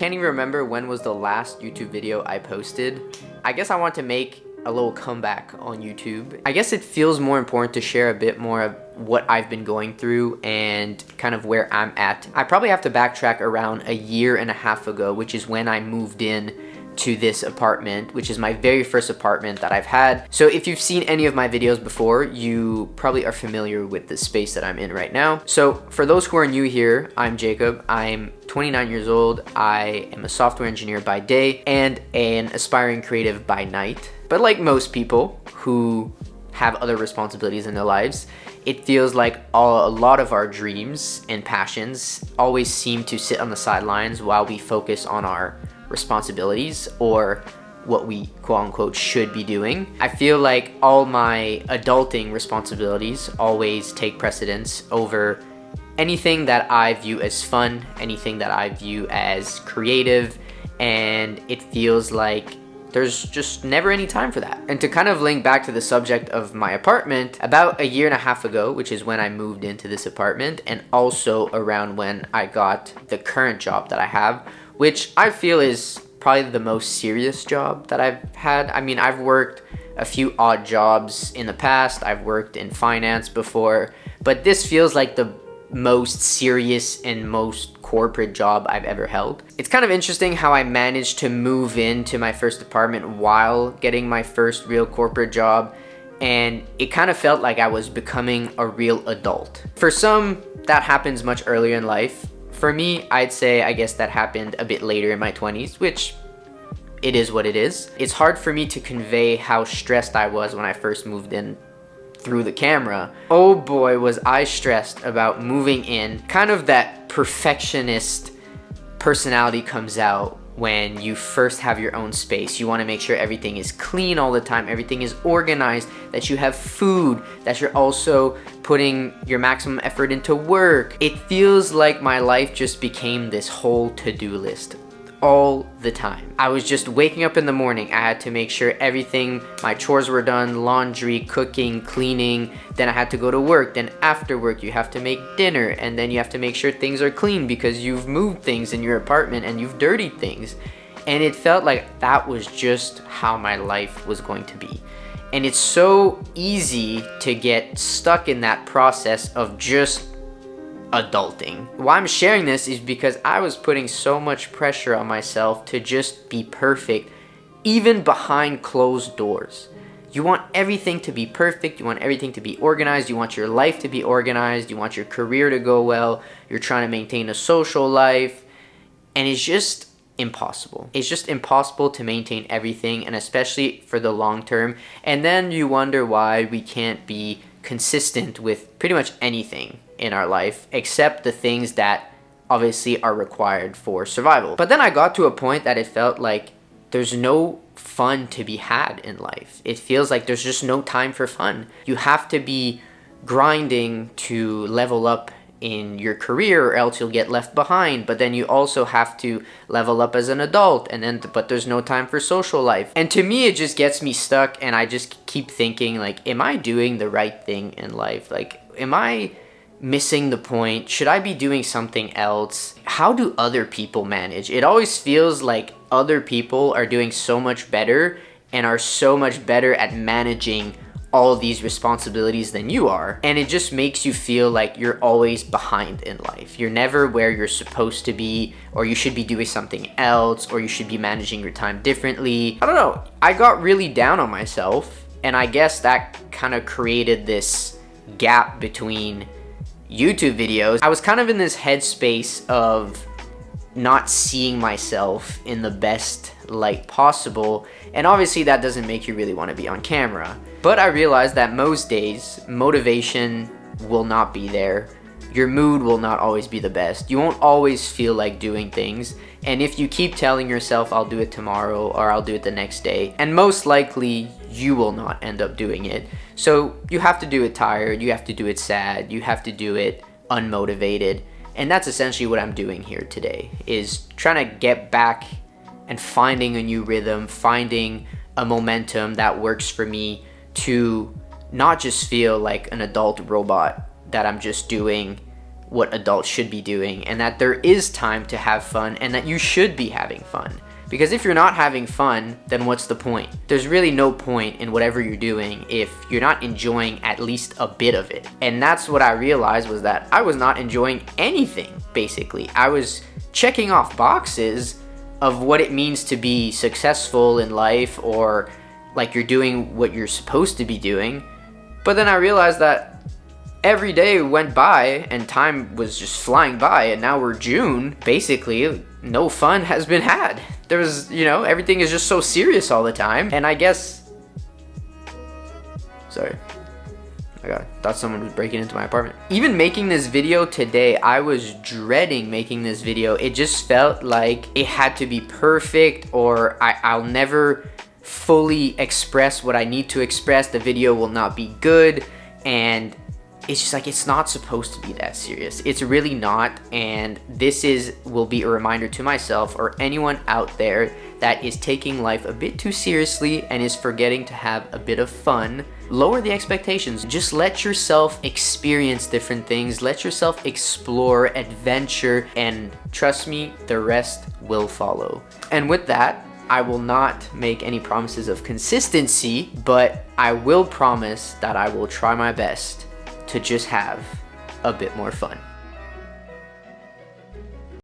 Can't even remember when was the last YouTube video I posted. I guess I want to make a little comeback on YouTube. I guess it feels more important to share a bit more of what I've been going through and kind of where I'm at. I probably have to backtrack around a year and a half ago, which is when I moved in to this apartment, which is my very first apartment that I've had. So if you've seen any of my videos before, you probably are familiar with the space that I'm in right now. So for those who are new here, I'm Jacob. I'm 29 years old. I am a software engineer by day and an aspiring creative by night. But like most people who have other responsibilities in their lives, it feels like a lot of our dreams and passions always seem to sit on the sidelines while we focus on our responsibilities or what we quote unquote should be doing. I feel like all my adulting responsibilities always take precedence over anything that I view as fun, anything that I view as creative, and it feels like there's just never any time for that. And to kind of link back to the subject of my apartment, about a year and a half ago, which is when I moved into this apartment, and also around when I got the current job that I have, which I feel is probably the most serious job that I've had. I mean, I've worked a few odd jobs in the past. I've worked in finance before, but this feels like the most serious and most corporate job I've ever held. It's kind of interesting how I managed to move into my first apartment while getting my first real corporate job, and it kind of felt like I was becoming a real adult. For some, that happens much earlier in life. For me, I'd say, I guess that happened a bit later in my 20s, which it is what it is. It's hard for me to convey how stressed I was when I first moved in through the camera. Oh boy, was I stressed about moving in. Kind of that perfectionist personality comes out when you first have your own space. You want to make sure everything is clean all the time, everything is organized, that you have food, that you're also putting your maximum effort into work. It feels like my life just became this whole to-do list all the time. I was just waking up in the morning. I had to make sure everything, my chores were done, laundry, cooking, cleaning. Then I had to go to work. Then after work, you have to make dinner. And then you have to make sure things are clean because you've moved things in your apartment and you've dirtied things. And it felt like that was just how my life was going to be. And it's so easy to get stuck in that process of just adulting. Why I'm sharing this is because I was putting so much pressure on myself to just be perfect, even behind closed doors. You want everything to be perfect, you want everything to be organized, you want your life to be organized, you want your career to go well, you're trying to maintain a social life, and it's just impossible. It's just impossible to maintain everything, and especially for the long term. And then you wonder why we can't be consistent with pretty much anything in our life, except the things that obviously are required for survival. But then I got to a point that it felt like there's no fun to be had in life. It feels like there's just no time for fun. You have to be grinding to level up in your career or else you'll get left behind, but then you also have to level up as an adult, and then but there's no time for social life. And to me, it just gets me stuck, and I just keep thinking, like, am I doing the right thing in life? Like, am I missing the point? Should I be doing something else? How do other people manage? It always feels like other people are doing so much better and are so much better at managing all these responsibilities than you are, and it just makes you feel like you're always behind in life. You're never where you're supposed to be, or you should be doing something else, or you should be managing your time differently. I don't know. I got really down on myself, and I guess that kind of created this gap between YouTube videos. I was kind of in this headspace of not seeing myself in the best light possible, and obviously that doesn't make you really want to be on camera. But I realized that most days, motivation will not be there. Your mood will not always be the best. You won't always feel like doing things. And if you keep telling yourself, I'll do it tomorrow or I'll do it the next day, and most likely you will not end up doing it. So you have to do it tired, you have to do it sad, you have to do it unmotivated. And that's essentially what I'm doing here today, is trying to get back and finding a new rhythm, finding a momentum that works for me to not just feel like an adult robot that I'm just doing what adults should be doing, and that there is time to have fun and that you should be having fun. Because if you're not having fun, then what's the point? There's really no point in whatever you're doing if you're not enjoying at least a bit of it. And that's what I realized, was that I was not enjoying anything, basically. I was checking off boxes of what it means to be successful in life, or like you're doing what you're supposed to be doing. But then I realized that every day went by and time was just flying by, and now we're June. Basically, no fun has been had. There was, everything is just so serious all the time. And I guess, sorry, I thought someone was breaking into my apartment. Even making this video today, I was dreading making this video. It just felt like it had to be perfect, or I'll never fully express what I need to express. The video will not be good. And it's just like, it's not supposed to be that serious. It's really not. And this will be a reminder to myself, or anyone out there that is taking life a bit too seriously and is forgetting to have a bit of fun. Lower the expectations. Just let yourself experience different things. Let yourself explore, adventure, and trust me, the rest will follow. And with that, I will not make any promises of consistency, but I will promise that I will try my best to just have a bit more fun.